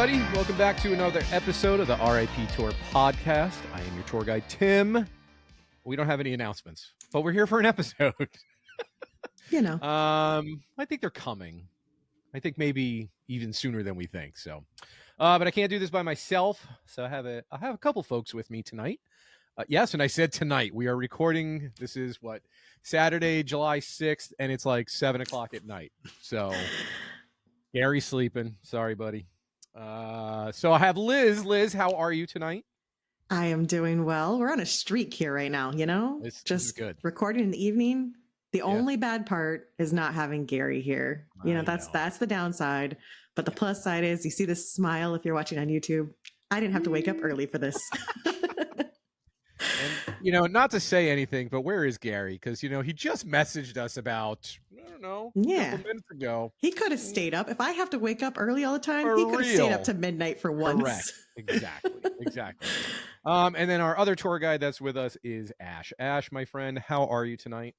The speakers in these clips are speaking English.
everybody. Welcome back to another episode of the RIP Tour podcast. I am your tour guide, Tim. We don't have any announcements, but we're here for an episode. I think they're coming. I think maybe even sooner than we think. So, but I can't do this by myself. So I have a couple folks with me tonight. Yes, and I said tonight. We are recording. This is Saturday, July 6th, and it's like 7:00 at night. So Gary's sleeping. Sorry, buddy. So I have Liz. Liz, how are you tonight? I am doing well. We're on a streak here right now, This is good. Recording in the evening. The only bad part is not having Gary here. That's the downside. But the plus side is you see this smile if you're watching on YouTube. I didn't have to wake up early for this. And, not to say anything, but where is Gary? Because, he just messaged us about, a couple minutes ago. He could have stayed up. If I have to wake up early all the time, he could have stayed up to midnight for once. Correct. Exactly. And then our other tour guide that's with us is Ash. Ash, my friend, how are you tonight?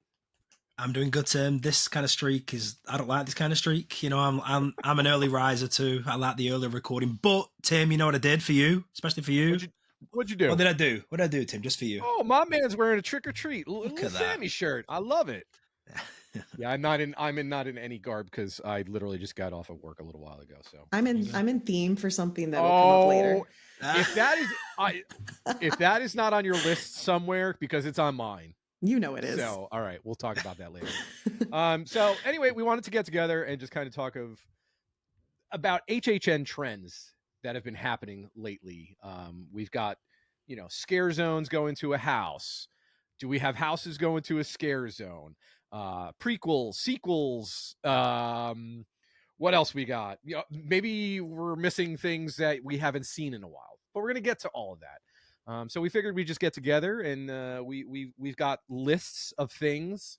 I'm doing good, Tim. This kind of streak I don't like this kind of streak. I'm an early riser too. I like the early recording. But Tim, you know what I did for you, especially for you? What'd you do? What did I do? What did I do, Tim? Just for you. Oh, my man's wearing a trick or treat little Sammy shirt. I love it. Yeah, I'm not in any garb because I literally just got off of work a little while ago. So I'm in theme for something that will come up later. If that is not on your list somewhere, because it's on mine. It is. So, all right, we'll talk about that later. So anyway, we wanted to get together and just kind of talk about HHN trends that have been happening lately. We've got, scare zones go into a house. Do we have houses go into a scare zone? Prequels, sequels. What else we got? Maybe we're missing things that we haven't seen in a while, but we're going to get to all of that. So we figured we'd just get together and we've got lists of things,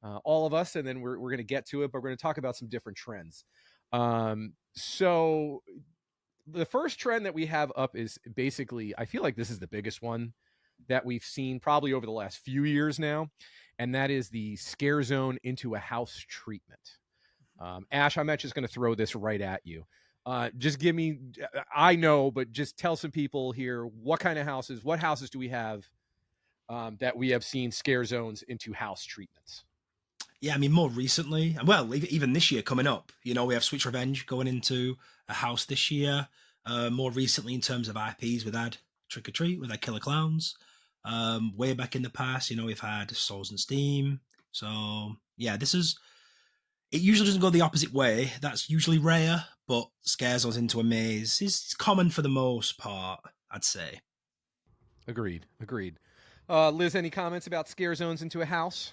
all of us, and then we're going to get to it, but we're going to talk about some different trends. So the first trend that we have up is basically, I feel like this is the biggest one that we've seen probably over the last few years now, and that is the scare zone into a house treatment. Ash, I'm not just going to throw this right at you. Just give me, I know, but just tell some people here, what houses do we have that we have seen scare zones into house treatments? Yeah, I mean, more recently, well, even this year coming up, we have Switch Revenge going into a house this year. More recently, in terms of IPs, we've had Trick or Treat, we've had Killer Clowns. Way back in the past, we've had Souls and Steam. So, yeah, it usually doesn't go the opposite way. That's usually rare, but scare zones into a maze is common for the most part, I'd say. Agreed. Liz, any comments about scare zones into a house?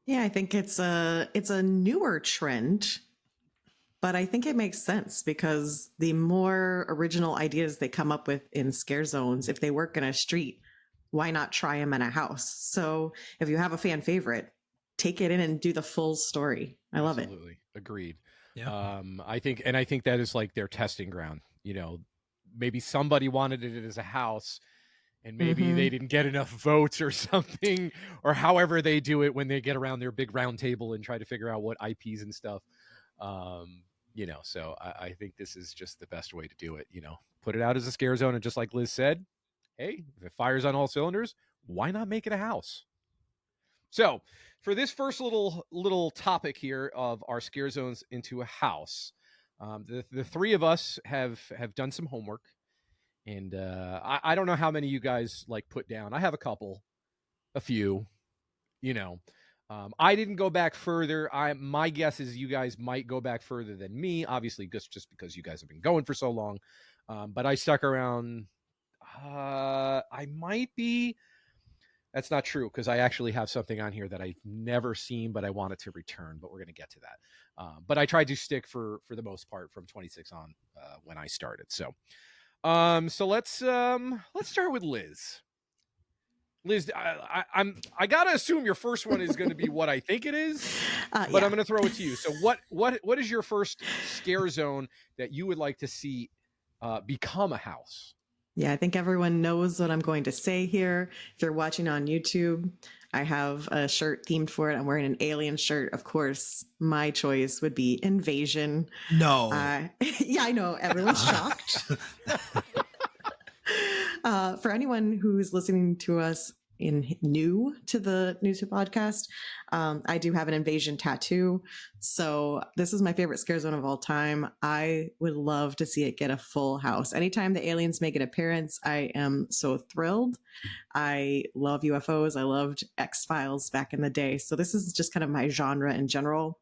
Yeah, I think it's a newer trend, but I think it makes sense because the more original ideas they come up with in scare zones, if they work in a street, why not try them in a house? So if you have a fan favorite, take it in and do the full story. I love it. Absolutely. Agreed. Yeah. I think that is like their testing ground. Maybe somebody wanted it as a house and maybe they didn't get enough votes or something, or however they do it when they get around their big round table and try to figure out what IPs and stuff. So I think this is just the best way to do it. Put it out as a scare zone. And just like Liz said, hey, if it fires on all cylinders, why not make it a house? So for this first little topic here of our scare zones into a house, the three of us have done some homework, and I don't know how many you guys put down. I have a few. I didn't go back further. My guess is you guys might go back further than me, obviously, just because you guys have been going for so long. But I stuck around. I might be. That's not true, because I actually have something on here that I've never seen, but I wanted to return. But we're going to get to that. But I tried to stick for the most part from 26 on when I started. So let's start with Liz. Liz, I gotta assume your first one is going to be what I think it is, but yeah. I'm going to throw it to you. So what is your first scare zone that you would like to see become a house? Yeah, I think everyone knows what I'm going to say here. If you're watching on YouTube, I have a shirt themed for it. I'm wearing an alien shirt. Of course, my choice would be Invasion. No. Yeah, I know. Everyone's shocked. For anyone who's listening to us new to podcast, I do have an Invasion tattoo. So this is my favorite scare zone of all time. I would love to see it get a full house. Anytime the aliens make an appearance, I am so thrilled. I love UFOs. I loved X-Files back in the day. So this is just kind of my genre in general.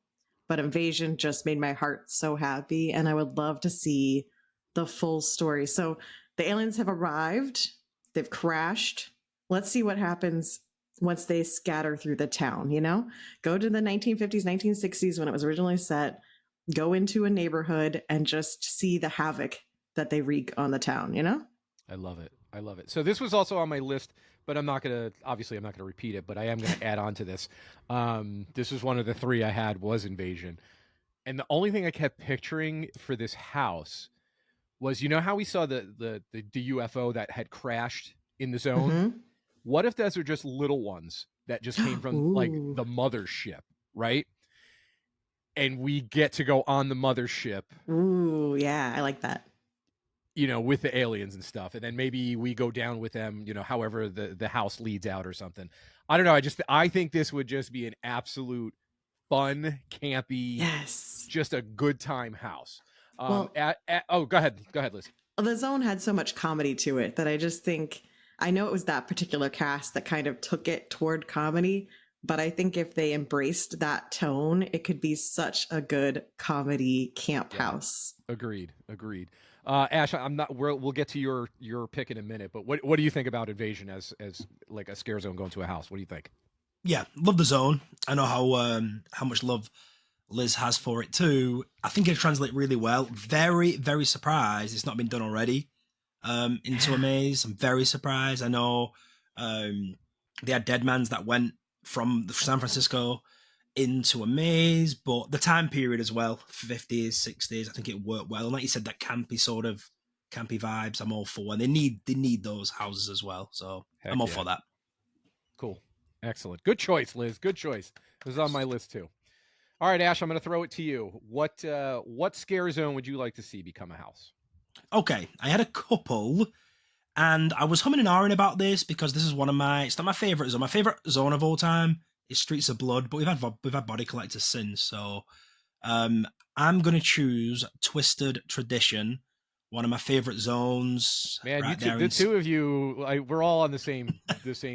But Invasion just made my heart so happy. And I would love to see the full story. So the aliens have arrived. They've crashed. Let's see what happens once they scatter through the town, you know? Go to the 1950s, 1960s when it was originally set, go into a neighborhood and just see the havoc that they wreak on the town, you know? I love it. I love it. So this was also on my list, but I'm not going to repeat it, but I am going to add on to this. This was one of the three I had was Invasion. And the only thing I kept picturing for this house was, you know how we saw the UFO that had crashed in the zone? Mm-hmm. What if those are just little ones that just came from like Ooh. the mothership, right? And we get to go on the mothership, Ooh, yeah, I like that. you know, with the aliens and stuff. And then maybe we go down with them, you know, however the house leads out or something. I don't know. I think this would just be an absolute fun, campy, Yes. just a good time house. Well- Go ahead, Liz. The zone had so much comedy to it that I just think, I know it was that particular cast that kind of took it toward comedy, but I think if they embraced that tone, it could be such a good comedy camp house. Agreed. Ash, we'll get to your pick in a minute, but what do you think about Invasion as like a scare zone going to a house? What do you think? Yeah, love the zone. I know how much love Liz has for it too. I think it translates really well. Very, very surprised it's not been done already. Into a maze. I'm very surprised. I know they had Deadmans that went from San Francisco into a maze, but the time period as well, 50s, 60s, I think it worked well. And like you said, that campy vibes, I'm all for. And they need those houses as well. So Heck I'm all yeah. for that. Cool. Excellent. Good choice, Liz. Good choice. This is on my list too. All right, Ash, I'm going to throw it to you. What scare zone would you like to see become a house? Okay, I had a couple, and I was humming and ahhing about this because this is it's not my favorite zone. My favorite zone of all time is Streets of Blood, but we've had Body Collectors since. So, I'm gonna choose Twisted Tradition, one of my favorite zones. Man, right the two of you, we're all on the same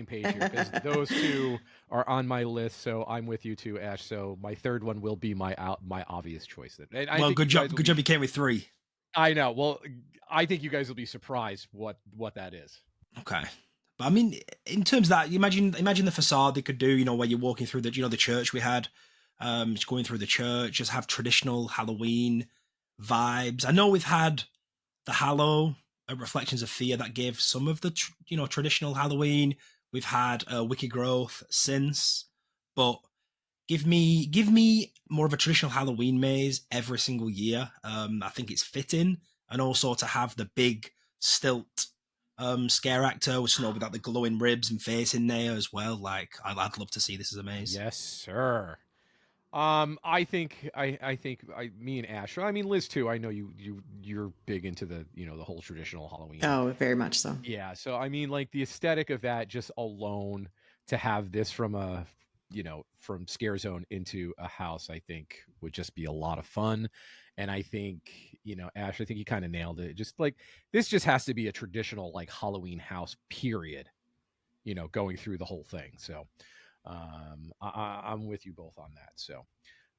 page here because those two are on my list. So I'm with you too, Ash. So my third one will be my obvious choice. Well, good job. Good job. You came with three. I know. Well, I think you guys will be surprised what that is. Okay. But I mean, in terms of that, you imagine the facade they could do, you know, where you're walking through the church we had, just going through the church, just have traditional Halloween vibes. I know we've had the Hallow, Reflections of Fear, that gave some of the, traditional Halloween. We've had Wicked Growth since, but give me more of a traditional Halloween maze every single year. I think it's fitting, and also to have the big stilt scare actor with without the glowing ribs and face in there as well. Like, I'd love to see this as a maze. Yes, sir. I think me and Ash. I mean, Liz too. I know you're big into the the whole traditional Halloween. Oh, very much so. Yeah. So I mean, like the aesthetic of that just alone, to have this from from Scare Zone into a house, I think would just be a lot of fun. And I think, Ash, I think you kind of nailed it. Just like, this just has to be a traditional like Halloween house, period, going through the whole thing. So I'm with you both on that. So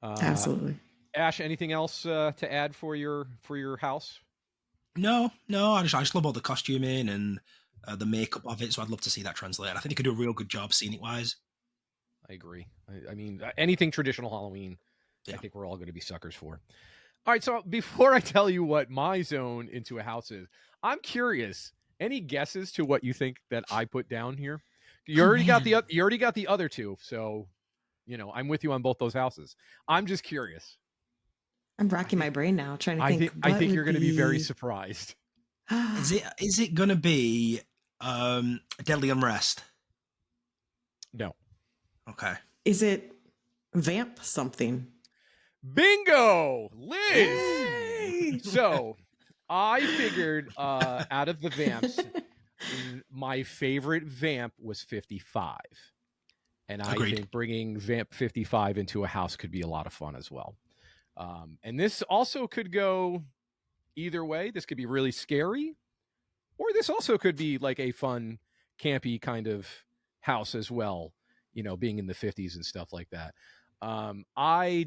Absolutely. Ash, anything else to add for your house? No, I just love all the costuming and the makeup of it. So I'd love to see that translated. I think they could do a real good job scenic wise. I agree. I mean, anything traditional Halloween, yeah. I think we're all going to be suckers for. All right, so before I tell you what my zone into a house is, I'm curious. Any guesses to what you think that I put down here? You already got the other two, so I'm with you on both those houses. I'm just curious. I'm racking my brain now, trying to think. I think you're going to be very surprised. Is it going to be Deadly Unrest? No. Okay. Is it vamp something? Bingo, Liz. Yay! So I figured out of the vamps, my favorite vamp was 55. And I Agreed. think bringing vamp 55 into a house could be a lot of fun as well. And this also could go either way. This could be really scary, or this also could be like a fun, campy kind of house as well, being in the 50s and stuff like that. I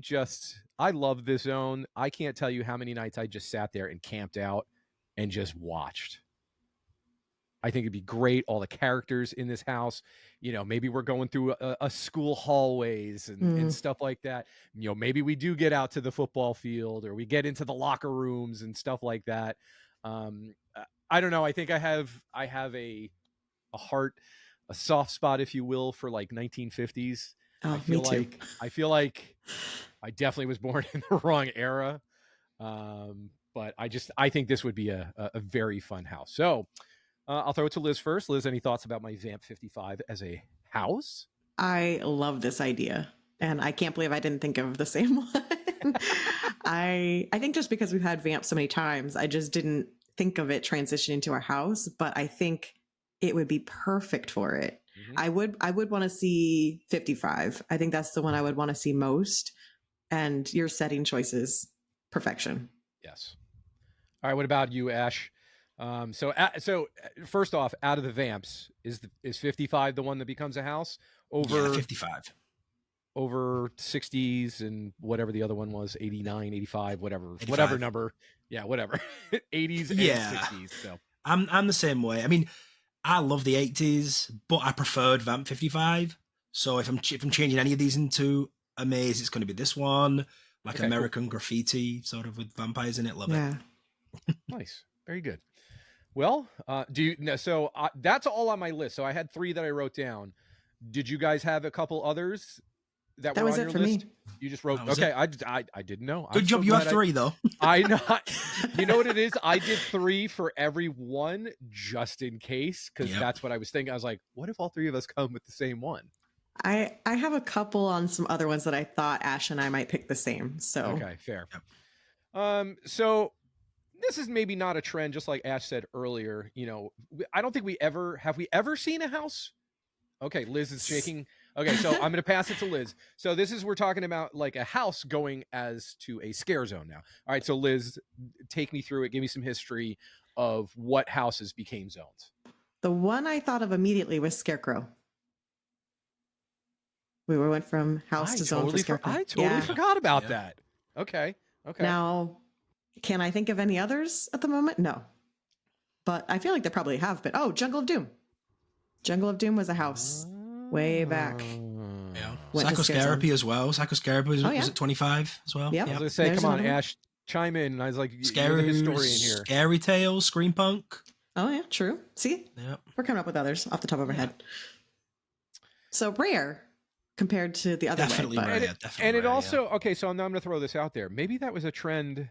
love this zone. I can't tell you how many nights I just sat there and camped out and just watched. I think it'd be great. All the characters in this house, maybe we're going through a school hallways and stuff like that. Maybe we do get out to the football field, or we get into the locker rooms and stuff like that. I don't know. I think I have a heart, a soft spot, if you will, for like 1950s. Oh, me too. I feel like I definitely was born in the wrong era. But I think this would be a very fun house. So I'll throw it to Liz first. Liz, any thoughts about my Vamp 55 as a house? I love this idea, and I can't believe I didn't think of the same one. I think just because we've had Vamp so many times, I just didn't think of it transitioning to our house, but I think it would be perfect for it. Mm-hmm. I would want to see 55. I think that's the one I would want to see most. And your setting choices, perfection. Yes. All right. What about you, Ash? So first off, out of the vamps, is 55 the one that becomes a house over 55 over 60s and whatever the other one was, 89, 85, whatever 85. Whatever number. Yeah, whatever. 80s and 60s. So I'm the same way. I mean, I love the 80s, but I preferred Vamp 55. So if I'm changing any of these into a maze, it's going to be this one, like okay, American Graffiti, sort of with vampires in it. Love it. Nice. Very good. Well, that's all on my list. So I had 3 that I wrote down. Did you guys have a couple others that were on your list? Me. You just wrote. Okay, I didn't know. Good job. You have 3 though. I know. You know what it is? I did 3 for every one just in case, because that's what I was thinking. I was like, what if all 3 of us come with the same one? I have a couple on some other ones that I thought Ash and I might pick the same. So okay, fair. Yep. So this is maybe not a trend, just like Ash said earlier. I don't think we ever seen a house. Okay, Liz is shaking. Okay, so I'm going to pass it to Liz. So we're talking about like a house going as to a scare zone now. All right, so Liz, take me through it. Give me some history of what houses became zones. The one I thought of immediately was Scarecrow. We went from house to zone for Scarecrow. I totally forgot about that. Okay. Now, can I think of any others at the moment? No. But I feel like there probably have been. Oh, Jungle of Doom. Jungle of Doom was a house way back. Yeah. Psychoscarapy as well. Psychoscarapy was at 25 as well. Yeah. I was going to say, come on, Ash, chime in. And I was like, you're the historian here. Scary Tales, Scream Punk. Oh, yeah, true. See? Yep. We're coming up with others off the top of our head. So rare compared to the other definitely way. Rare, definitely and it also, okay, so now I'm going to throw this out there. Maybe that was a trend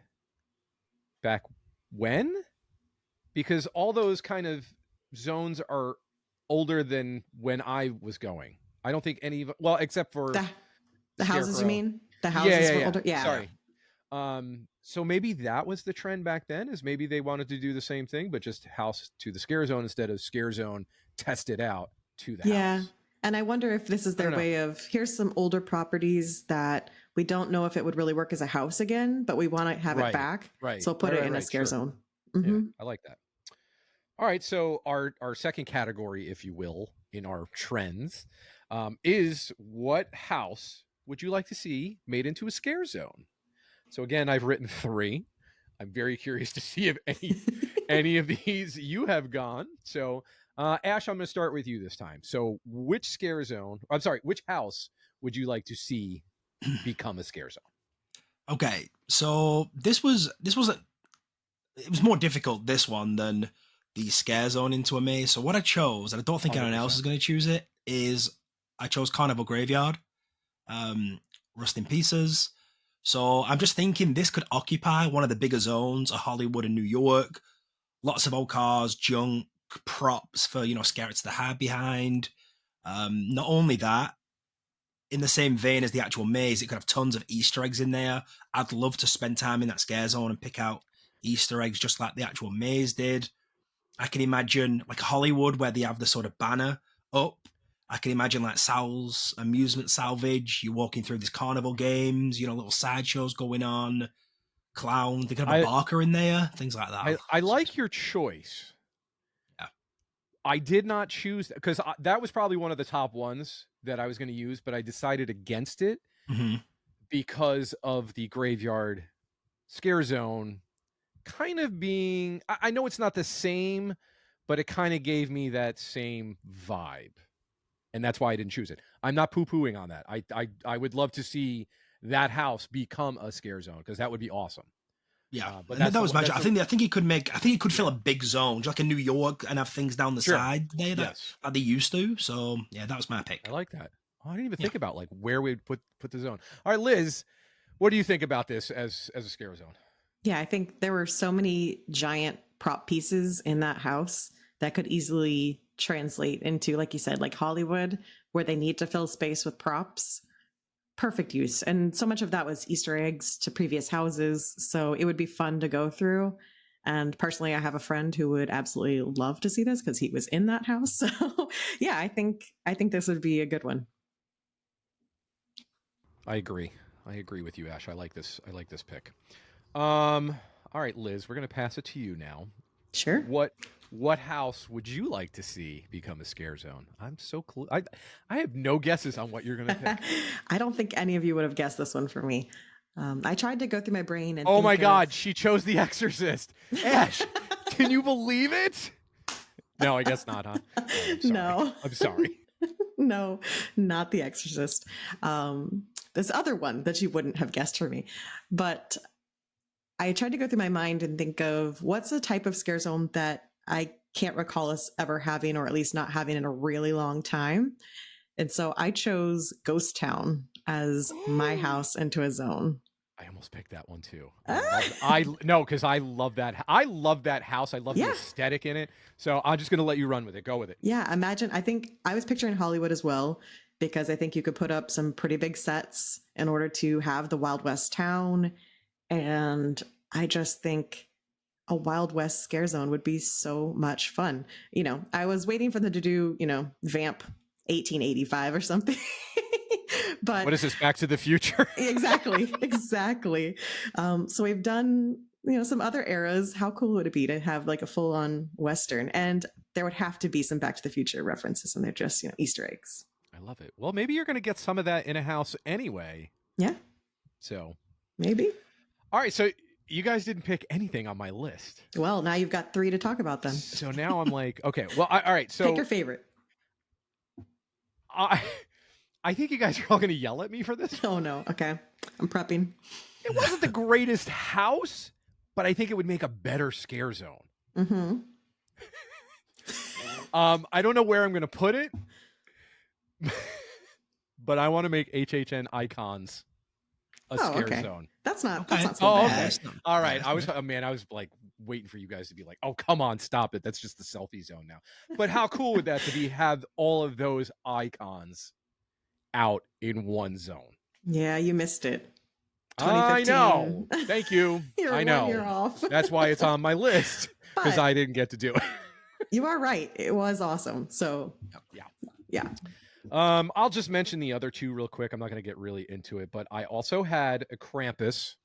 back when? Because all those kind of zones are older than when I was going. I don't think any of, well, except for the houses, you mean? The houses were older? Yeah. Sorry. So maybe that was the trend back then, is maybe they wanted to do the same thing, but just house to the scare zone instead of scare zone tested out to the house. And I wonder if this is their way of, here's some older properties that we don't know if it would really work as a house again, but we want to have it back. Right. So put it in a scare zone. Mm-hmm. Yeah, I like that. All right. So our second category, if you will, in our trends, is what house would you like to see made into a scare zone? So again, I've written 3. I'm very curious to see if any of these you have gone. So Ash, I'm going to start with you this time. So which house would you like to see become a scare zone? Okay, so it was more difficult, this one, than the scare zone into a maze. So what I chose, and I don't think 100%. Anyone else is going to choose it, is I chose Carnival Graveyard, Rust in Pieces. So I'm just thinking this could occupy one of the bigger zones of Hollywood and New York. Lots of old cars, junk, props for, scares to hide behind. Not only that, in the same vein as the actual maze, it could have tons of Easter eggs in there. I'd love to spend time in that scare zone and pick out Easter eggs just like the actual maze did. I can imagine like Hollywood where they have the sort of banner up. I can imagine like Sal's amusement salvage. You're walking through these carnival games, little sideshows going on, clown. They could have a Barker in there, things like that. I like your choice. Yeah. I did not choose because that was probably one of the top ones that I was going to use, but I decided against it because of the graveyard scare zone kind of being, I know it's not the same, but it kind of gave me that same vibe. And that's why I didn't choose it. I'm not poo-pooing on that. I would love to see that house become a scare zone because that would be awesome. Yeah, but that was magic. I think he could fill a big zone, like in New York, and have things down the side there that they used to. So yeah, that was my pick. I like that. Oh, I didn't even think about like where we'd put the zone. All right, Liz, what do you think about this as a scare zone? Yeah, I think there were so many giant prop pieces in that house that could easily translate into, like you said, like Hollywood, where they need to fill space with props. Perfect use. And so much of that was Easter eggs to previous houses. So it would be fun to go through. And personally, I have a friend who would absolutely love to see this because he was in that house. So yeah, I think this would be a good one. I agree with you, Ash. I like this pick. All right, Liz, we're going to pass it to you now. Sure. What house would you like to see become a scare zone? I'm so I have no guesses on what you're going to pick. I don't think any of you would have guessed this one for me. I tried to go through my brain and oh my God, she chose The Exorcist. Ash, can you believe it? No, I guess not, huh? Oh, no. I'm sorry. No, not The Exorcist. This other one that you wouldn't have guessed for me. But I tried to go through my mind and think of what's a type of scare zone that I can't recall us ever having, or at least not having in a really long time. And so I chose Ghost Town as my house into a zone. I almost picked that one too. Because I love that. I love that house. I love the aesthetic in it. So I'm just going to let you run with it. Go with it. Yeah. Imagine, I think I was picturing Hollywood as well, because I think you could put up some pretty big sets in order to have the Wild West town. And I just think a Wild West scare zone would be so much fun. I was waiting for them to do, Vamp 1885 or something. But what is this, Back to the Future? Exactly. So we've done, some other eras. How cool would it be to have like a full on Western? And there would have to be some Back to the Future references, and they're just, Easter eggs. I love it. Well, maybe you're going to get some of that in a house anyway. Yeah. So maybe. All right. So you guys didn't pick anything on my list. Well, now you've got 3 to talk about then. So now I'm like, okay, well, all right. So pick your favorite. I think you guys are all going to yell at me for this. Oh no. Okay. I'm prepping. It wasn't the greatest house, but I think it would make a better scare zone. Mm-hmm. I don't know where I'm going to put it, but I want to make HHN icons a scare zone. That's not so bad. Okay. All right. I was like waiting for you guys to be like, oh, come on, stop it. That's just the selfie zone now. But how cool would that to have all of those icons out in one zone? Yeah, you missed it. I know. Thank you. I know. You're off. That's why it's on my list, because I didn't get to do it. You are right. It was awesome. So yeah. I'll just mention the other two real quick. I'm not going to get really into it, but I also had a Krampus.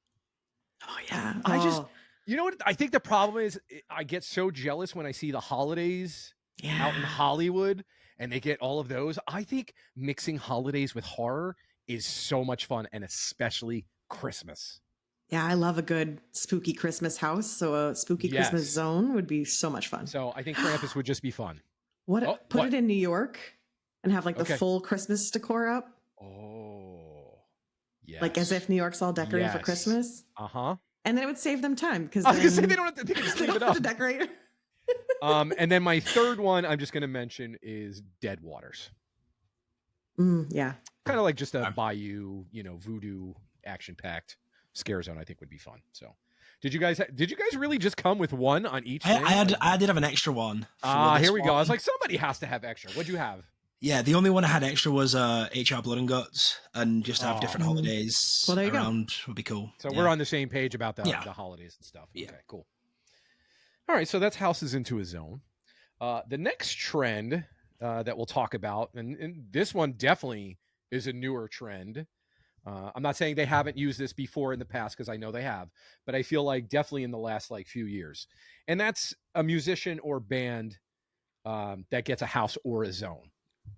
Oh yeah. You know what? I think the problem is I get so jealous when I see the holidays out in Hollywood and they get all of those. I think mixing holidays with horror is so much fun, and especially Christmas. Yeah, I love a good spooky Christmas house. So a spooky Christmas zone would be so much fun. So I think Krampus would just be fun. Put it in New York and have like the full Christmas decor up. Oh, yes. Like as if New York's all decorated for Christmas. Uh-huh. And then it would save them time because I was gonna say they don't have to, they they don't have to decorate. And then my third one I'm just going to mention is Dead Waters. Yeah. Kind of like just a bayou, voodoo action-packed scare zone I think would be fun. So did you guys really just come with one on each? I did have an extra one. Here we go. I was like, somebody has to have extra. What'd you have? Yeah, the only one I had extra was HR Blood and Guts, and just to have different Oh. holidays Well, there you go. around would be cool. So Yeah. we're on the same page about the Yeah. holidays and stuff. Yeah. Okay, cool. All right, so that's houses into a zone. The next trend that we'll talk about, and this one definitely is a newer trend. I'm not saying they haven't used this before in the past, because I know they have, but I feel like definitely in the last like few years. And that's a musician or band that gets a house or a zone,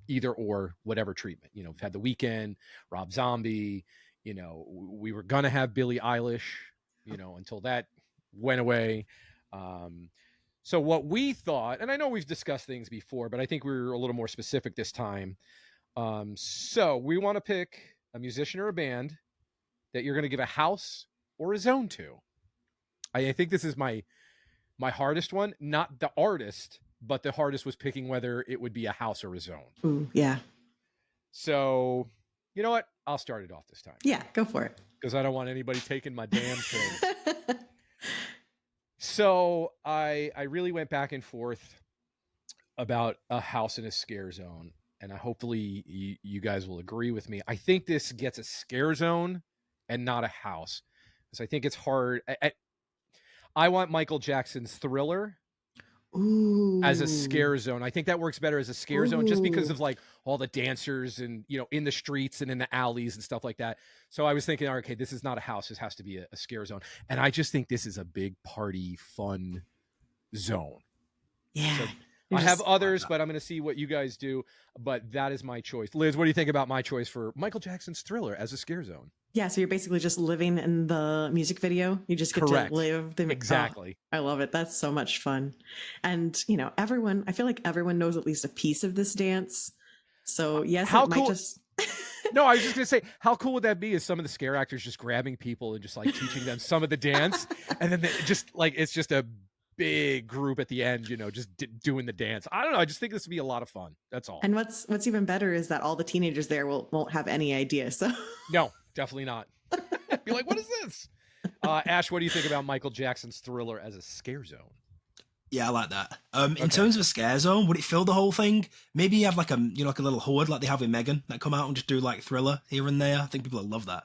either or, whatever treatment. You know, we've had The Weeknd, Rob Zombie. You know, we were gonna have Billie Eilish, you know, until that went away. So what we thought, and I know we've discussed things before, but I think we were a little more specific this time. So we want to pick a musician or a band that you're going to give a house or a zone to. I think this is my hardest one, not the artist, but the hardest was picking whether it would be a house or a zone. Ooh, yeah. So, you know what? I'll start it off this time. Yeah, go for it. Because I don't want anybody taking my damn thing. So I really went back and forth about a house in a scare zone, and hopefully you guys will agree with me. I think this gets a scare zone and not a house, because I think it's hard. I want Michael Jackson's Thriller Ooh. as a scare zone. I think that works better as a scare zone, just because Ooh. of like all the dancers and, you know, in the streets and in the alleys and stuff like that. So I was thinking, okay, this is not a house. This has to be a scare zone. And I just think this is a big party, fun zone. Yeah. So I have others, but I'm going to see what you guys do. But that is my choice. Liz, what do you think about my choice for Michael Jackson's Thriller as a scare zone? Yeah, so you're basically just living in the music video. You just get Correct. to live the Exactly. Oh, I love it. That's so much fun. And, you know, I feel like everyone knows at least a piece of this dance. So, yes, How it might cool- just No, I was just going to say, how cool would that be? Is some of the scare actors just grabbing people and just like teaching them some of the dance, and then just like it's just a big group at the end, you know, just doing the dance. I don't know. I just think this would be a lot of fun. That's all. And what's even better is that all the teenagers there won't have any idea. So No, definitely not. Be like, what is this? Ash, what do you think about Michael Jackson's Thriller as a scare zone? Yeah, I like that. In terms of a scare zone, would it fill the whole thing? Maybe you have like a little horde like they have in Megan that come out and just do like Thriller here and there. I think people will love that.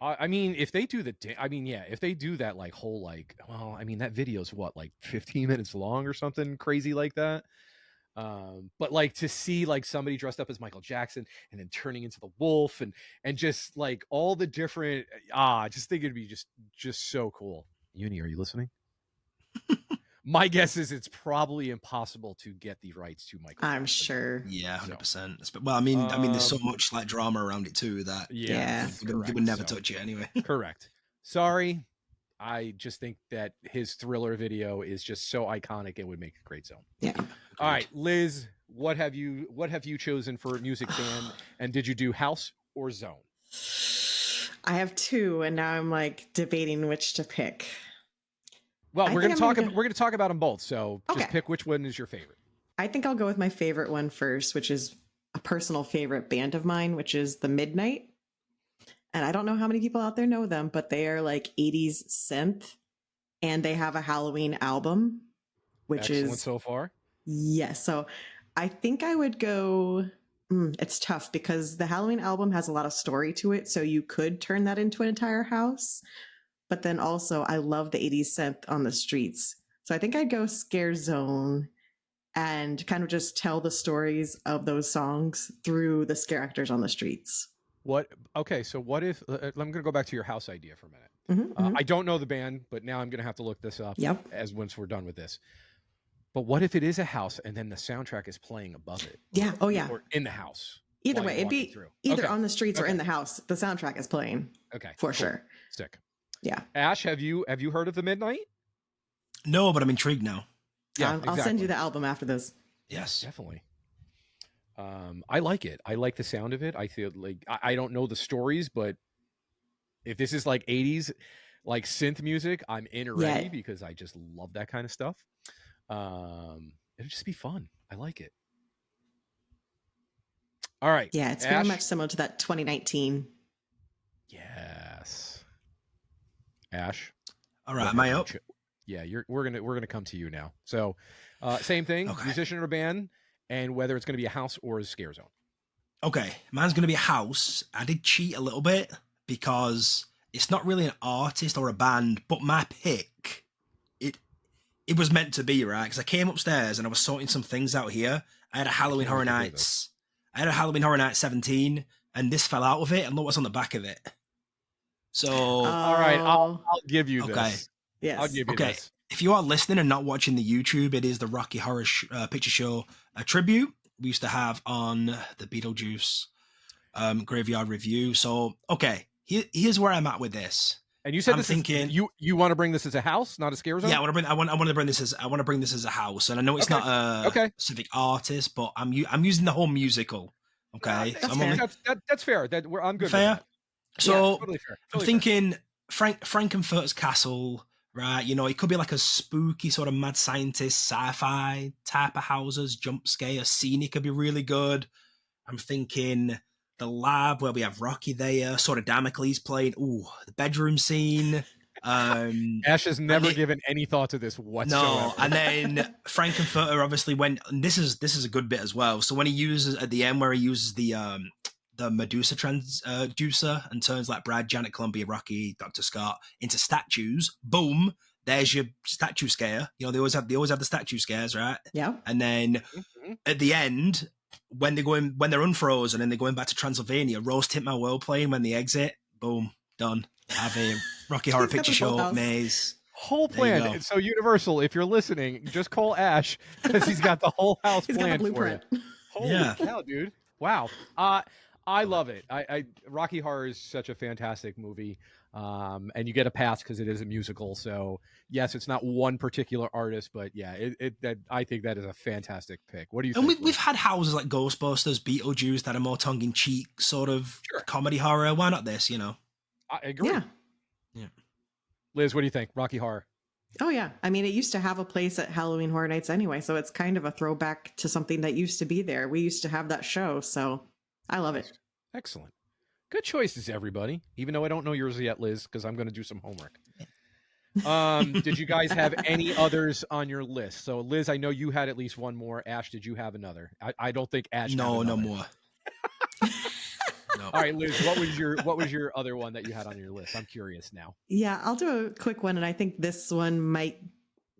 I mean, if they do if they do that like whole like, well, I mean, that video's what, like 15 minutes long or something crazy like that. But like to see like somebody dressed up as Michael Jackson and then turning into the wolf and just like all the different, I just think it'd be just so cool. Uni, are you listening? My guess is it's probably impossible to get the rights to Michael I'm Jackson. sure. Yeah, 100%. Well, I mean, there's so much like drama around it too that Yeah. they would never touch it anyway. Correct. Sorry. I just think that his Thriller video is just so iconic, it would make a great zone. Yeah. All right, Liz, what have you chosen for music band, and did you do house or zone? I have two, and now I'm like debating which to pick. Well, we're going to talk about them both. So just pick which one is your favorite. I think I'll go with my favorite one first, which is a personal favorite band of mine, which is The Midnight. And I don't know how many people out there know them, but they are like 80s synth, and they have a Halloween album, which Excellent so far. Yes. So I think I would go. It's tough because the Halloween album has a lot of story to it. So you could turn that into an entire house. But then also, I love the 80s synth on the streets. So I think I'd go Scare Zone and kind of just tell the stories of those songs through the scare actors on the streets. Okay, so what if, I'm going to go back to your house idea for a minute. I don't know the band, but now I'm going to have to look this up once we're done with this. But what if it is a house and then the soundtrack is playing above it? Yeah. Oh, yeah. Or in the house. Either way, it'd be either on the streets or in the house. The soundtrack is playing. Okay. For sure. Sick. Yeah. Ash, have you heard of The Midnight? No, but I'm intrigued now. Yeah, I'll send you the album after this. Yes, definitely. I like it. I like the sound of it. I feel like I don't know the stories, but if this is like 80s, like synth music, I'm in already because I just love that kind of stuff. It'll just be fun. I like it. All right. Yeah, it's very much similar to that 2019. Yes. Ash. All right, am I up? Yeah, we're gonna come to you now. So, same thing, musician or band, and whether it's going to be a house or a scare zone. Okay, mine's going to be a house. I did cheat a little bit because it's not really an artist or a band, but my pick, it was meant to be, right? Because I came upstairs and I was sorting some things out here. I had a Halloween Horror Nights. I had a Halloween Horror Nights 17, and this fell out of it, and look what's on the back of it. So, all right, I'll give you okay. this. Yes. I'll give you this. If you are listening and not watching the YouTube, it is the Rocky Horror Picture Show tribute we used to have on the Beetlejuice Graveyard Review. So, okay, here's where I'm at with this. And you said I'm this thinking you want to bring this as a house, not a scare zone? Yeah, I want to bring this as a house, and I know it's not a specific artist, but I'm using the whole musical. Okay, that's fair. I'm good. Fair. With that. So Totally fair. I'm thinking Frankenfurter's Castle, right? You know, it could be like a spooky sort of mad scientist sci-fi type of houses, jump scare, scenic could be really good. I'm thinking the lab where we have Rocky there, sort of Damocles playing. Ooh, the bedroom scene. Ash has never given any thought to this whatsoever. No, and then Frankenfurter obviously went. And this is a good bit as well. So when he uses at the end where he uses the Medusa transducer and turns like Brad, Janet, Columbia, Rocky, Dr. Scott into statues. Boom. There's your statue scare. You know, they always have the statue scares, right? Yeah. And then at the end, when they're unfrozen and they're going back to Transylvania, Rose Tint My World playing when they exit, boom, done. Have a Rocky Horror Picture Show maze. Whole plan. And so Universal, if you're listening, just call Ash because he's got the whole house planned for you. Holy cow, dude. Wow. I love it. Rocky Horror is such a fantastic movie. And you get a pass because it is a musical. So yes, it's not one particular artist, but yeah, I think that is a fantastic pick. What do you think? And we've had houses like Ghostbusters, Beetlejuice that are more tongue-in-cheek sort of comedy horror. Why not this, you know? I agree. Yeah. Liz, what do you think? Rocky Horror. Oh yeah. I mean, it used to have a place at Halloween Horror Nights anyway, so it's kind of a throwback to something that used to be there. We used to have that show, so I love it. Excellent. Good choices, everybody. Even though I don't know yours yet, Liz, because I'm going to do some homework. Did you guys have any others on your list? So, Liz, I know you had at least one more. Ash, did you have another? I don't think Ash. No more. No. All right, Liz, what was your other one that you had on your list? I'm curious now. Yeah, I'll do a quick one, and I think this one might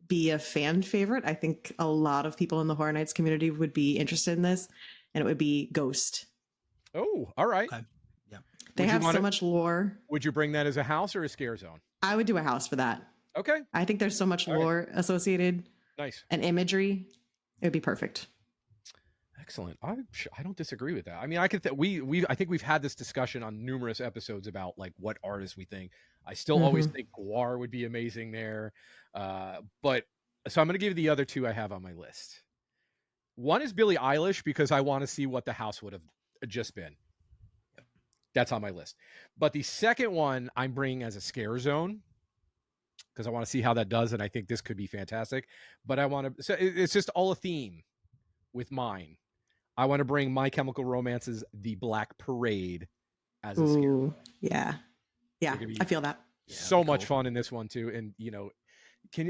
be a fan favorite. I think a lot of people in the Horror Nights community would be interested in this, and it would be Ghost. Oh, all right. Okay. Yeah. They have so much lore. Would you bring that as a house or a scare zone? I would do a house for that. Okay. I think there's so much lore associated. Nice. And imagery. It would be perfect. Excellent. I don't disagree with that. I mean, I think we've had this discussion on numerous episodes about like what artists we think. I still always think Guar would be amazing there. But so I'm going to give you the other two I have on my list. One is Billie Eilish because I want to see what the house would have just been. That's on my list. But the second one I'm bringing as a scare zone because I want to see how that does, and I think this could be fantastic. But I want to. So it's just all a theme with mine. I want to bring My Chemical Romance's The Black Parade as a scare. Yeah. I feel that. So much fun in this one too, and you know,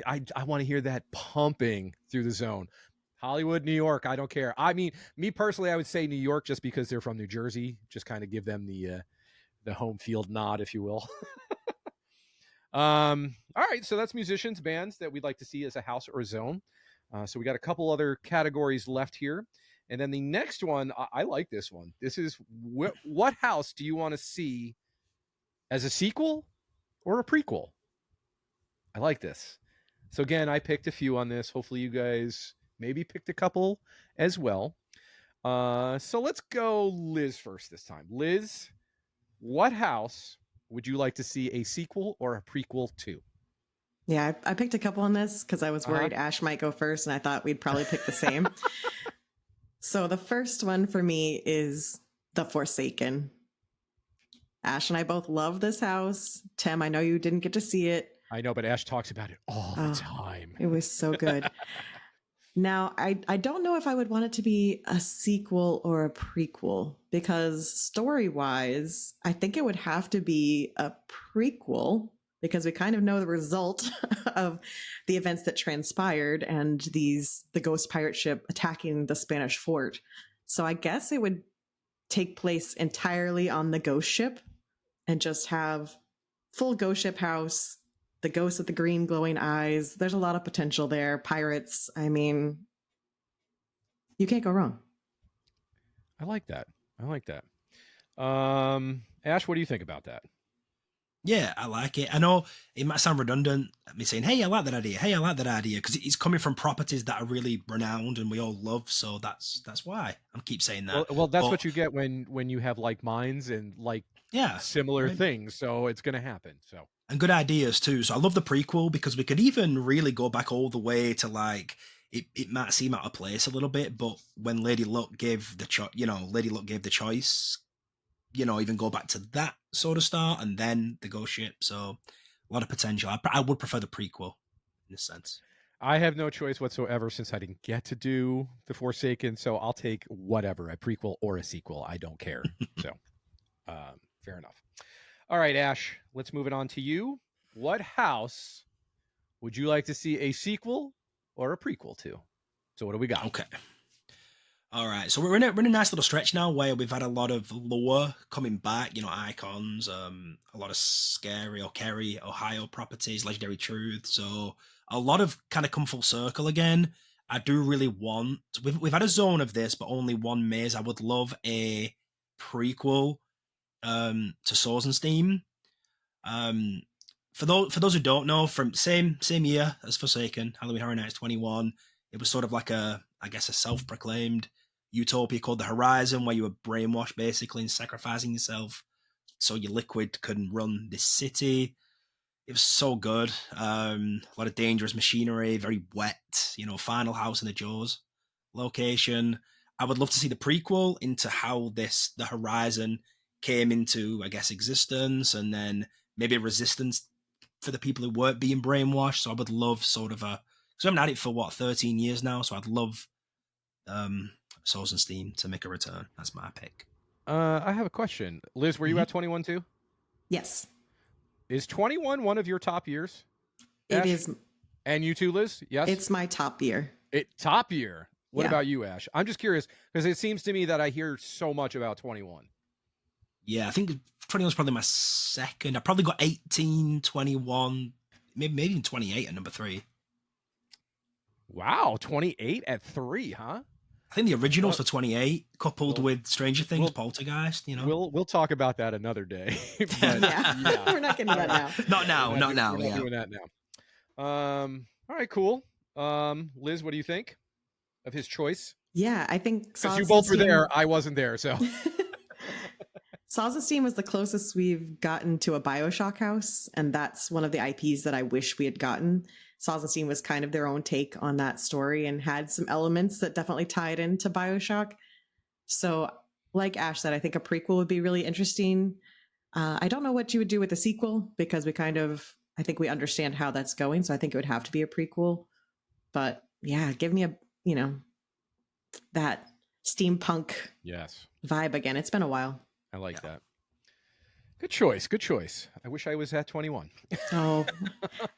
I want to hear that pumping through the zone. Hollywood, New York, I don't care. I mean, me personally, I would say New York just because they're from New Jersey, just kind of give them the home field nod, if you will. All right, so that's musicians, bands that we'd like to see as a house or a zone. So we got a couple other categories left here. And then the next one, I like this one. This is what house do you want to see as a sequel or a prequel? I like this. So again, I picked a few on this. Hopefully you guys maybe picked a couple as well. So let's go Liz first this time. Liz, what house would you like to see a sequel or a prequel to? Yeah, I picked a couple on this because I was worried Ash might go first, and I thought we'd probably pick the same. So the first one for me is The Forsaken. Ash and I both love this house. Tim, I know you didn't get to see it. I know, but Ash talks about it all the time. It was so good. Now, I don't know if I would want it to be a sequel or a prequel because story-wise, I think it would have to be a prequel because we kind of know the result of the events that transpired and the ghost pirate ship attacking the Spanish fort. So I guess it would take place entirely on the ghost ship and just have full ghost ship house, the ghost with the green glowing eyes. There's a lot of potential there. Pirates. I mean, you can't go wrong. I like that. Ash, what do you think about that? Yeah, I like it. I know it might sound redundant, me saying, hey, I like that idea. Hey, I like that idea. Because it's coming from properties that are really renowned and we all love. So that's why I keep saying that. Well, that's what you get when you have like minds and like similar right. things. So it's going to happen. So and good ideas too. So I love the prequel because we could even really go back all the way to like it might seem out of place a little bit, but when Lady Luck gave the choice, even go back to that sort of start and then the ghost ship. So a lot of potential. I would prefer the prequel in a sense. I have no choice whatsoever since I didn't get to do The Forsaken, so I'll take whatever, a prequel or a sequel. I don't care. So, fair enough. All right, Ash, let's move it on to you. What house would you like to see a sequel or a prequel to? So what do we got? Okay. All right, so we're in a nice little stretch now where we've had a lot of lore coming back, icons, a lot of scary or Kerry, Ohio properties, legendary truth. So a lot of kind of come full circle again. I do really want, we've had a zone of this, but only one maze. I would love a prequel to Swords and Steam. For those who don't know, from same year as Forsaken, Halloween Horror Nights 21, it was sort of like a self-proclaimed utopia called the Horizon, where you were brainwashed basically and sacrificing yourself so your liquid can run this city. It was so good. A lot of dangerous machinery, very wet, final house in the Jaws location. I would love to see the prequel into how the Horizon came into, I guess, existence, and then maybe a resistance for the people who weren't being brainwashed. So I would love sort of because we haven't had it for 13 years now. So I'd love Souls and Steam to make a return. That's my pick. I have a question. Liz, were you at 21 too? Yes. Is 21 one of your top years? It Ash? is. And you too, Liz? Yes? It's my top year. Top year? What Yeah. about you, Ash? I'm just curious because it seems to me that I hear so much about 21. Yeah, I think 21 is probably my second. I probably got 18, 21, maybe even 28 at number 3. Wow, 28 at 3, huh? I think the originals for 28, coupled with Stranger Things, Poltergeist. We'll talk about that another day. But, yeah, we're not getting to that now. Not now. We're not doing that now. All right, cool. Liz, what do you think of his choice? Yeah, I think because you both were there, I wasn't there, so. Saws of Steam was the closest we've gotten to a BioShock house, and that's one of the IPs that I wish we had gotten. Saws of Steam was kind of their own take on that story and had some elements that definitely tied into BioShock. So, like Ash said, I think a prequel would be really interesting. I don't know what you would do with a sequel because I think we understand how that's going. So I think it would have to be a prequel. But yeah, give me that steampunk vibe again. It's been a while. I like that. Good choice. I wish I was at 21. Oh,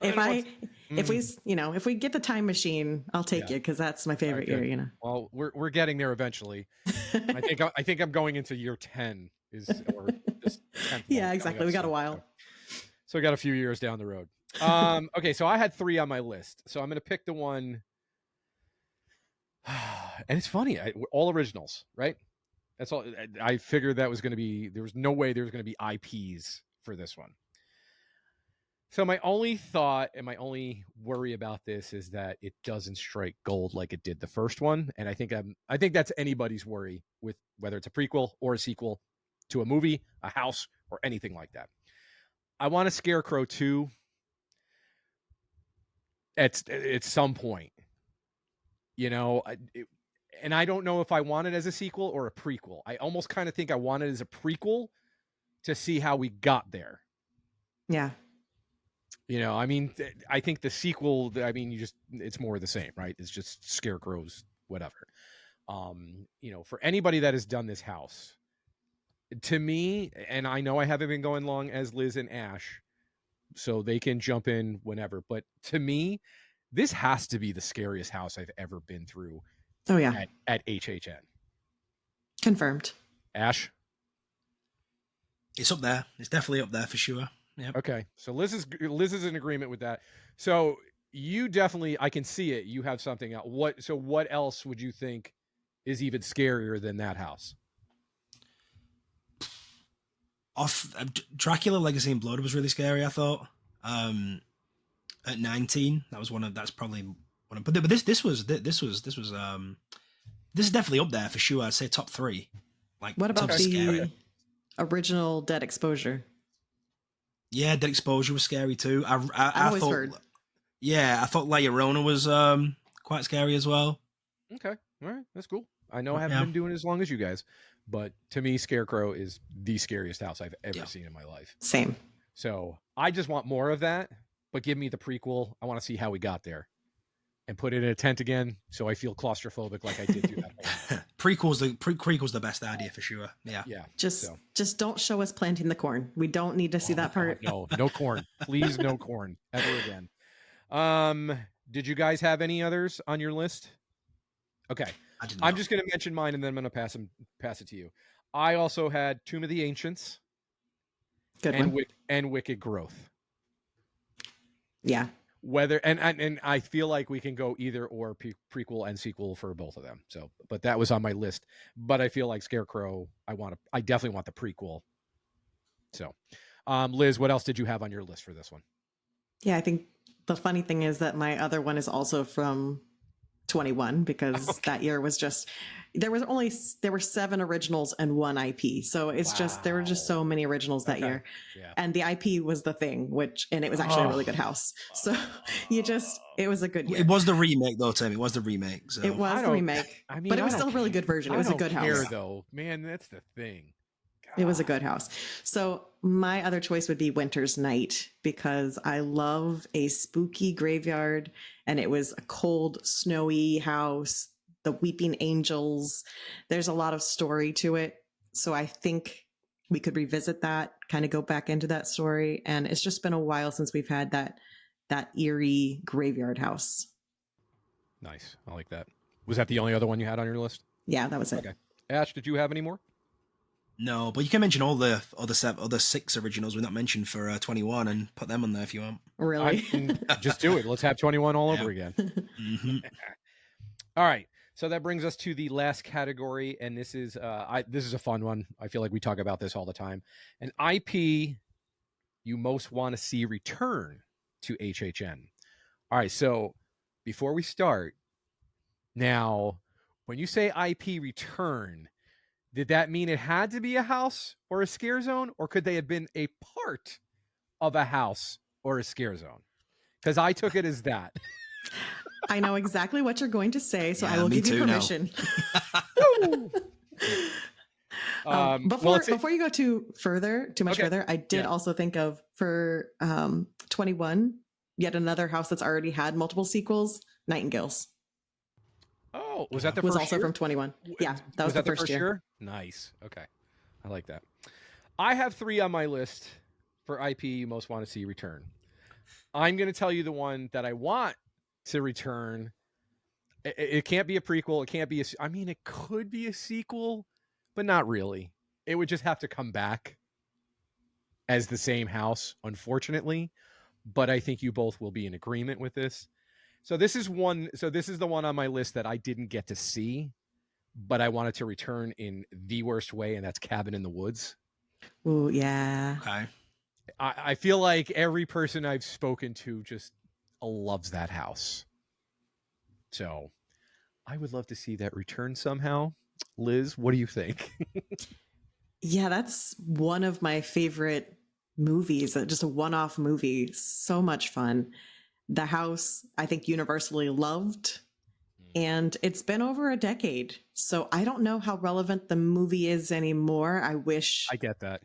if we get the time machine, I'll take it because that's my favorite year. Well, we're getting there eventually. I think I'm going into year 10 or this 10th yeah, exactly. We got a while. So we got a few years down the road. Okay, so I had 3 on my list. So I'm going to pick the one. And it's funny, all originals, right? That's all. I figured that was going to be, there was no way there was going to be IPs for this one. So my only thought and my only worry about this is that it doesn't strike gold like it did the first one. And I think that's anybody's worry with whether it's a prequel or a sequel to a movie, a house, or anything like that. I want a Scarecrow 2 at some point. And I don't know if I want it as a sequel or a prequel. I almost kind of think I want it as a prequel to see how we got there. Yeah. I think the sequel, it's more of the same, right? It's just scarecrows, whatever. For anybody that has done this house, to me, and I know I haven't been going long as Liz and Ash, so they can jump in whenever. But to me, this has to be the scariest house I've ever been through Oh yeah, at HHN. confirmed. Ash? It's up there. It's definitely up there for sure. Yeah. Okay. So Liz is in agreement with that. So you definitely, I can see it. You have something else. What else would you think is even scarier than that house? Dracula Legacy in Blood was really scary, I thought. At 19, that's probably one of, but this is definitely up there for sure. I'd say top 3. Like, What about the scary. original Dead Exposure? Yeah, Dead Exposure was scary too. I always thought, heard. Yeah, I thought La Llorona was quite scary as well. Okay. All right. That's cool. I know I haven't been doing it as long as you guys, but to me, Scarecrow is the scariest house I've ever seen in my life. Same. So I just want more of that, but give me the prequel. I want to see how we got there and put it in a tent again so I feel claustrophobic like I did through that whole Prequel's the best idea for sure. Yeah. Yeah. Just don't show us planting the corn. We don't need to see that part. No corn. Please, no corn ever again. Did you guys have any others on your list? Okay. I'm just going to mention mine and then I'm going to pass it to you. I also had Tomb of the Ancients. Good one. And Wicked Growth. Yeah. Whether and I feel like we can go either or prequel and sequel for both of them. So, but that was on my list. But I feel like Scarecrow, I definitely want the prequel. So, Liz, what else did you have on your list for this one? Yeah, I think the funny thing is that my other one is also from 21 because that year was just there were 7 originals and 1 IP. So it's just there were just so many originals that year. Yeah. And the IP was The Thing, and it was actually a really good house. So it was a good year. It was the remake though, Tim. It was the remake. So. It was the remake. I mean, but it was still a really good version. It was a good house. Though. Man, that's the thing. God. It was a good house. So my other choice would be Winter's Night because I love a spooky graveyard and it was a cold, snowy house, the weeping angels. There's a lot of story to it. So I think we could revisit that, kind of go back into that story. And it's just been a while since we've had that eerie graveyard house. Nice. I like that. Was that the only other one you had on your list? Yeah, that was it. Okay. Ash, did you have any more? No, but you can mention all the other 6 originals we not mentioned for 21 and put them on there if you want. Really? Just do it. Let's have 21 all over again. Mm-hmm. All right. So that brings us to the last category, and this is a fun one. I feel like we talk about this all the time. An IP you most want to see return to HHN. All right. So before we start, now when you say IP return, did that mean it had to be a house or a scare zone, or could they have been a part of a house or a scare zone? Because I took it as that. I know exactly what you're going to say, so I will give you permission. Before you go too much further, I did also think of for 21, yet another house that's already had multiple sequels, Nightingales. Oh, was that the was first also year? from 21. Yeah, that was the first year. Nice. Okay. I like that. I have 3 on my list for IP you most want to see return. I'm going to tell you the one that I want to return. It can't be a prequel. It can't be it could be a sequel, but not really. It would just have to come back as the same house, unfortunately. But I think you both will be in agreement with this. So this is the one on my list that I didn't get to see, but I wanted to return in the worst way, and that's Cabin in the Woods. Oh, yeah. Okay. I feel like every person I've spoken to just loves that house. So I would love to see that return somehow. Liz, what do you think? Yeah, that's one of my favorite movies, just a one-off movie. So much fun. The house, I think, universally loved, and it's been over a decade. So I don't know how relevant the movie is anymore. I get that.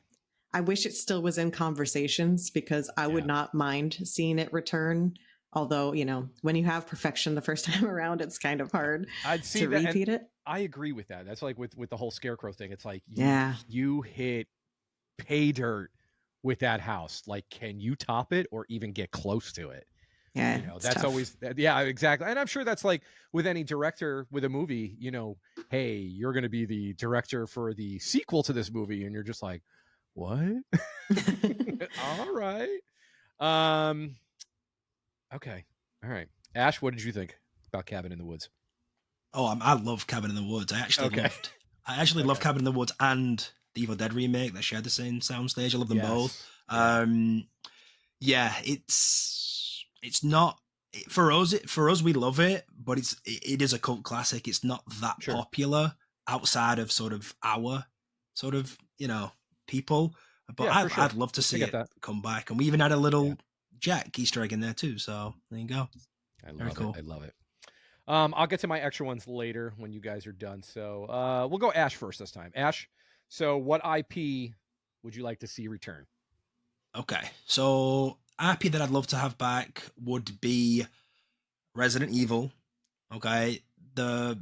I wish it still was in conversations because I would not mind seeing it return. Although, when you have perfection the first time around, it's kind of hard to repeat it. I agree with that. That's like with the whole Scarecrow thing. It's like, you hit pay dirt with that house. Like, can you top it or even get close to it? Yeah, You know, it's that's tough. always, yeah, exactly. And I'm sure that's like with any director with a movie, hey, you're going to be the director for the sequel to this movie. And you're just like, what? All right. Um, okay. All right. Ash, what did you think about Cabin in the Woods? Oh, I love Cabin in the Woods. Okay. I actually love Okay. Cabin in the Woods and the Evil Dead remake that shared the same soundstage. I love them both. Yes. Yeah. Yeah, it's not for us. For us, we love it, but it is a cult classic. It's not that Sure. popular outside of sort of our sort of people. But Yeah, for sure. I'd love to I see get it that. come back, and we even had a little Yeah. Jack Easter egg in there too. So there you go. I Very love cool. it. I love it. I'll get to my extra ones later when you guys are done. So we'll go Ash first this time. Ash, so what IP would you like to see return? Okay, so IP that I'd love to have back would be Resident Evil. Okay, the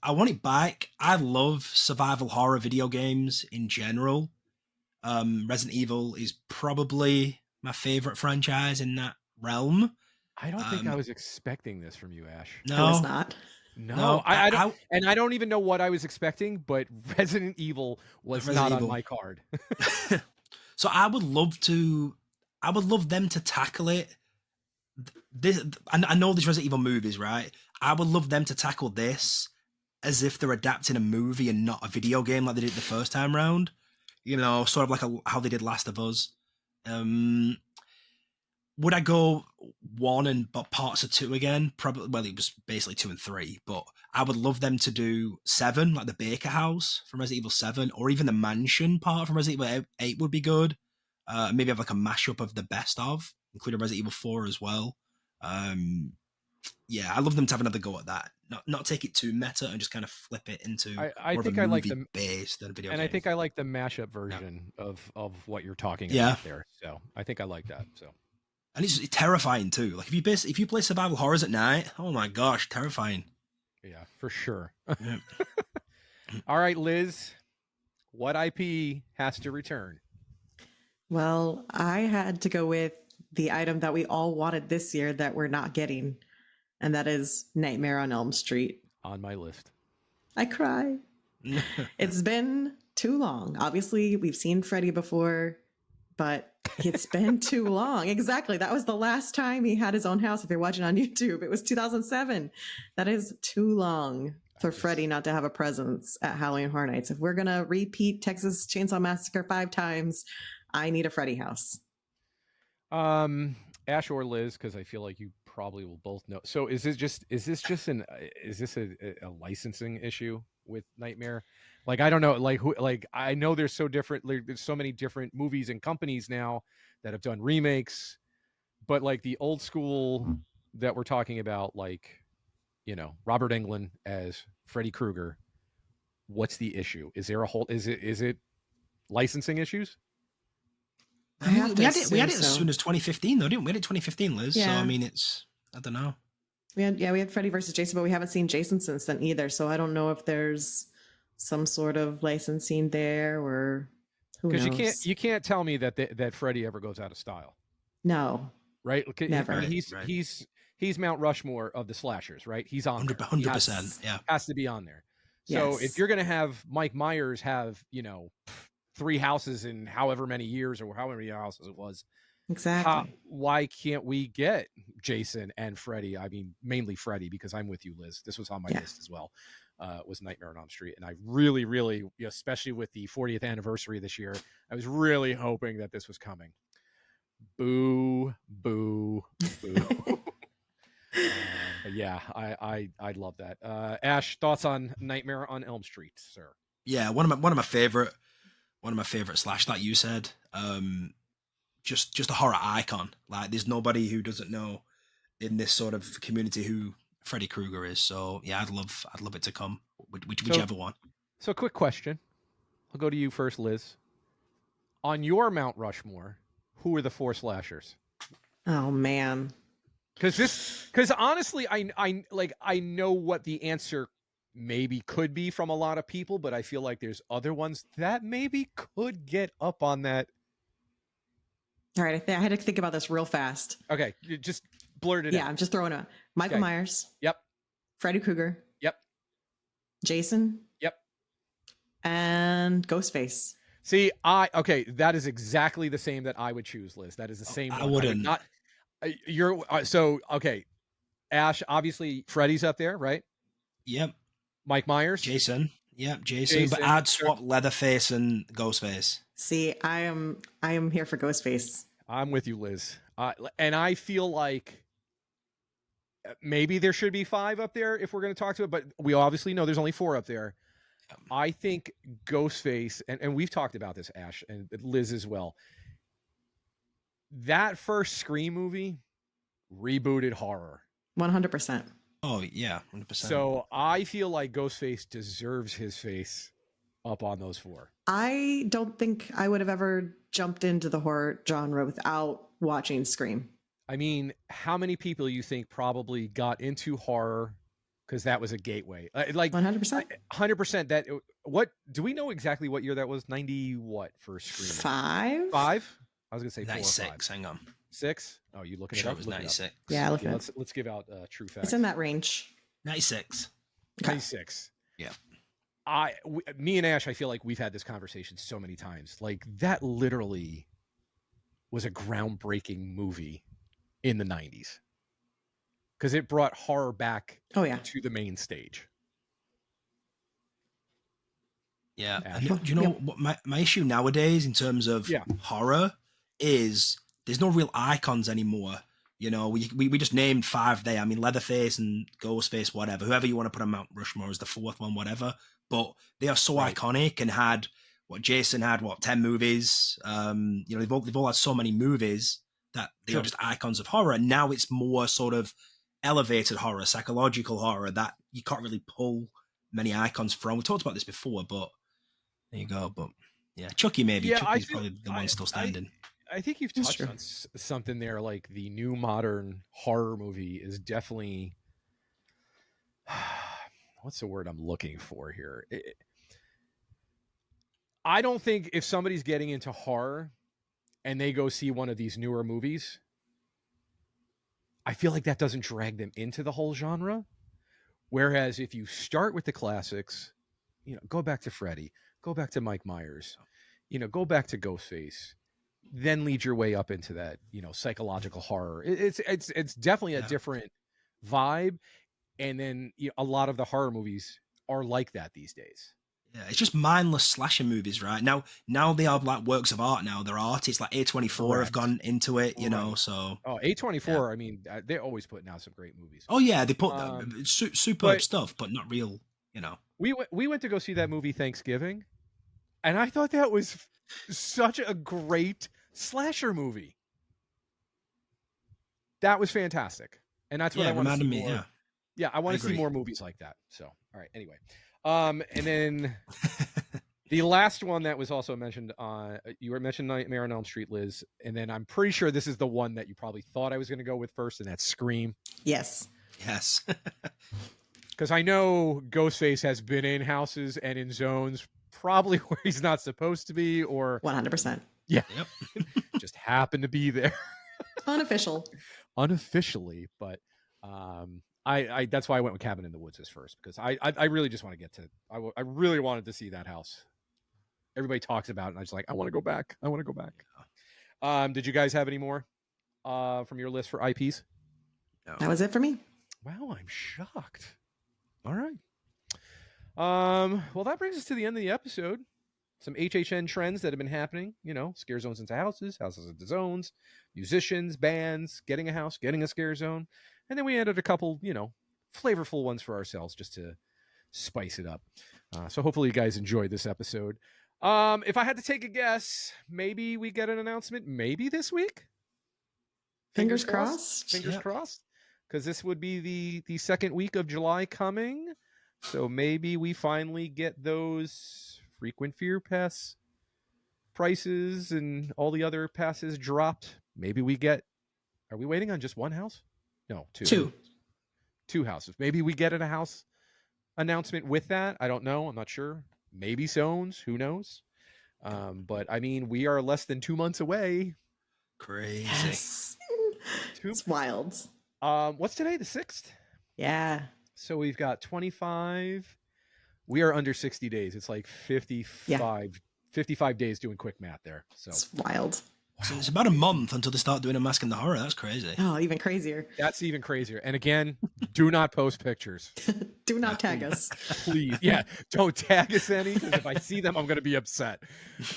I want it back. I love survival horror video games in general. Resident Evil is probably my favorite franchise in that realm. I don't think I was expecting this from you, Ash. I was No, not. No, I don't, and I don't even know what I was expecting, but Resident Evil was Resident not on Evil. my card. So I would love them to tackle it. This, I know these Resident Evil movies, right? I would love them to tackle this as if they're adapting a movie and not a video game like they did the first time round. Sort of like how they did Last of Us. Would I go 1 and but parts of 2 again? Probably. Well, it was basically 2 and 3, but I would love them to do 7, like the Baker House from Resident Evil 7, or even the mansion part from Resident Evil 8 would be good. Maybe have like a mashup of the best of, including Resident Evil 4 as well. Yeah, I love them to have another go at that. Not take it too meta and just kind of flip it into I more think of a I like movie the based than a video and game. I think I like the mashup version of what you're talking Yeah. about there. So I think I like that. So And it's terrifying too. Like if you play survival horrors at night, oh my gosh, terrifying. yeah, for sure. Yeah. All right, Liz, what IP has to return? Well, I had to go with the item that we all wanted this year that we're not getting, and that is Nightmare on Elm Street. On my list. I cry. It's been too long. Obviously, we've seen Freddy before, but it's been too long. Exactly. That was the last time he had his own house. If you're watching on YouTube, it was 2007. That is too long for Freddy not to have a presence at Halloween Horror Nights. If we're going to repeat Texas Chainsaw Massacre 5 times, I need a Freddy house. Ash or Liz, because I feel like you probably will both know. So is this a licensing issue with Nightmare? Like, I don't know, like I know there's there's so many different movies and companies now that have done remakes, but like the old school that we're talking about, like, Robert Englund as Freddy Krueger, what's the issue? Is it licensing issues? I have to we had it assume as so. soon as 2015 though, didn't we? We had it 2015, Liz. Yeah. So I mean, I don't know. We had Freddy versus Jason, but we haven't seen Jason since then either. So I don't know if there's some sort of licensing there, or who knows. Because you can't tell me that Freddy ever goes out of style, No, right? Never. I mean, Right. he's Mount Rushmore of the slashers, right? He's on there. 100%. Yeah. Has to be on there. So Yes. if you're gonna have Mike Myers have 3 houses in however many years or however many houses it was, exactly. why can't we get Jason and Freddy? I mean, mainly Freddy, because I'm with you, Liz. This was on my list as well. Was Nightmare on Elm Street, and I really, really, especially with the 40th anniversary this year, I was really hoping that this was coming. Boo, boo, boo. But yeah, I love that. Ash, thoughts on Nightmare on Elm Street, sir? Yeah, one of my favorite slash, like you said. Just a horror icon. Like there's nobody who doesn't know in this sort of community who Freddy Krueger is. So yeah, I'd love it to come, whichever one. So quick question. I'll go to you first, Liz. On your Mount Rushmore, who are the 4 slashers? Oh man. Because honestly, I know what the answer maybe could be from a lot of people, but I feel like there's other ones that maybe could get up on that All right, I had to think about this real fast. Okay, you just blurt it Yeah, out. I'm just throwing out Michael Okay. Myers, Yep. Freddy Krueger, Yep. Jason, Yep. and Ghostface. See, okay, that is exactly the same that I would choose, Liz. That is the same I one. I would wouldn't. not. You're so okay. Ash, obviously, Freddy's up there, right? Yep. Mike Myers, Jason. Yep, Jason. But I'd swap Leatherface and Ghostface. See, I am here for Ghostface. I'm with you, Liz. And I feel like maybe there should be 5 up there if we're going to talk to it, but we obviously know there's only 4 up there. I think Ghostface, and we've talked about this, Ash, and Liz as well. That first Scream movie rebooted horror. 100%. Oh, yeah, 100%. So I feel like Ghostface deserves his face up on those 4. I don't think I would have ever jumped into the horror genre without watching Scream. I mean, how many people you think probably got into horror because that was a gateway? Like 100%. 100%. That what do we know exactly what year that was? 90 what for Scream? 5? 5? I was gonna say 4 or 96. 5. Hang on. 6? Oh, you looking Sure, it it up? was Look it up. 96. Yeah, look at Let's give out true facts. It's in that range. 96. Okay. 96. Yeah. Me and Ash, I feel like we've had this conversation so many times. Like that literally was a groundbreaking movie in the 90s because it brought horror back Oh yeah. to the main stage. Yeah. Ash. And do you know what my issue nowadays in terms of horror is there's no real icons anymore. You know, we just named 5 there. I mean, Leatherface and Ghostface, whatever. Whoever you want to put on Mount Rushmore as the 4th one, whatever. But they are so iconic and had what Jason had, 10 movies. You know, they've all had so many movies that they are just icons of horror. And now it's more sort of elevated horror, psychological horror that you can't really pull many icons from. We talked about this before, but there you go. But yeah, Chucky maybe. Yeah, Chucky's probably the one still standing. I think you've touched on something there. Like the new modern horror movie is definitely what's the word I'm looking for here? I don't think if somebody's getting into horror and they go see one of these newer movies, I feel like that doesn't drag them into the whole genre. Whereas if you start with the classics, you know, go back to Freddy, go back to Mike Myers, you know, go back to Ghostface, then lead your way up into that, you know, psychological horror. It's definitely a different vibe. And then a lot of the horror movies are like that these days. Yeah, it's just mindless slasher movies, right? Now they are like works of art. Now they're artists like A24 have gone into it, you know. So A24, I mean, they're always putting out some great movies. Oh yeah, they put superb stuff, but not real, you know. We went to go see that movie Thanksgiving, and I thought that was such a great slasher movie. That was fantastic, and that's what I want to see more. Yeah, I want to see more movies like that. So, all right. Anyway, and then the last one that was also mentioned, you were mentioned Nightmare on Elm Street, Liz, and then I'm pretty sure this is the one that you probably thought I was going to go with first, and that's Scream. Yes. Because I know Ghostface has been in houses and in zones probably where he's not supposed to be, or 100%. Yeah, just happened to be there. Unofficially, but I that's why I went with Cabin in the Woods as first, because I really just want to get to I really wanted to see that house. Everybody talks about it, and I was like, I want to go back. Did you guys have any more from your list for IPs? No. That was it for me. Wow, I'm shocked. All right. Well, that brings us to the end of the episode. Some HHN trends that have been happening, you know, scare zones into houses, houses into zones, musicians, bands, getting a house, getting a scare zone. And then we added a couple, you know, flavorful ones for ourselves just to spice it up. So hopefully you guys enjoyed this episode. If I had to take a guess, maybe we get an announcement maybe this week. Fingers crossed. Fingers crossed. Because this would be the second week of July coming. So maybe we finally get those frequent fear pass prices and all the other passes dropped. Maybe we get, are we waiting on just one house? No, two. Two houses. Maybe we get a house announcement with that. I don't know. I'm not sure. Maybe zones. Who knows? But I mean, we are less than 2 months away. Crazy. Yes. It's wild. What's today? The 6th? Yeah. So we've got 25. We are under 60 days. It's like 55 days doing quick math there. So It's wild. So it's about a month until they start doing a Mask and the Horror. That's crazy. Oh, even crazier. that's even crazier. And again, do not post pictures. Do not tag us. Please. Yeah. Don't tag us any, because if I see them, I'm going to be upset.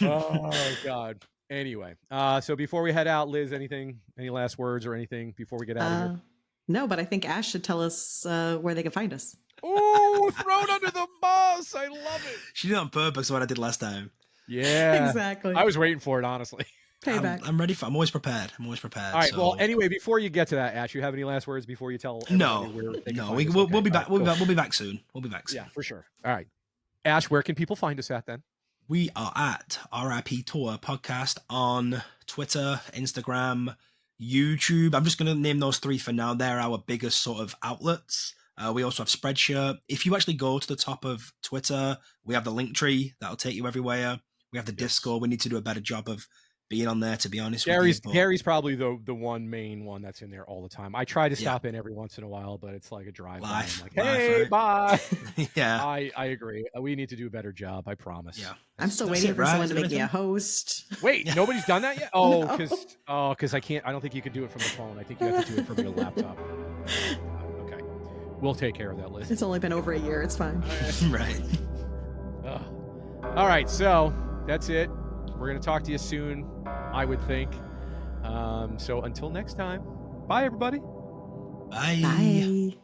Oh, God. Anyway, so before we head out, Liz, any last words or anything before we get out of here? No, but I think Ash should tell us where they can find us. Oh, thrown under the bus. I love it. She did it on purpose, what I did last time. Yeah. Exactly. I was waiting for it, honestly. Payback. I'm ready for. I'm always prepared. All right. So. Well, anyway, before you get to that, Ash, you have any last words before you tell? No. We'll be back. Cool. We'll be back soon. Yeah, for sure. All right, Ash, where can people find us at then? We are at RIP Tour Podcast on Twitter, Instagram, YouTube. I'm just going to name those 3 for now. They're our biggest sort of outlets. We also have Spreadshirt. If you actually go to the top of Twitter, we have the link tree that'll take you everywhere. We have the Discord. We need to do a better job of being on there, to be honest with you. Gary's probably the main one that's in there all the time. I try to stop in every once in a while, but it's like a drive. Life. Like, hey, bye. Yeah. I agree. We need to do a better job. I promise. Yeah. I'm still waiting for someone to make me a host. Wait, nobody's done that yet? Oh, because I can't. I don't think you can do it from the phone. I think you have to do it from your laptop. Okay, we'll take care of that, Liz. It's only been over a year. It's fine. Right. All right, so that's it. We're going to talk to you soon, I would think. So until next time, bye, everybody. Bye. Bye.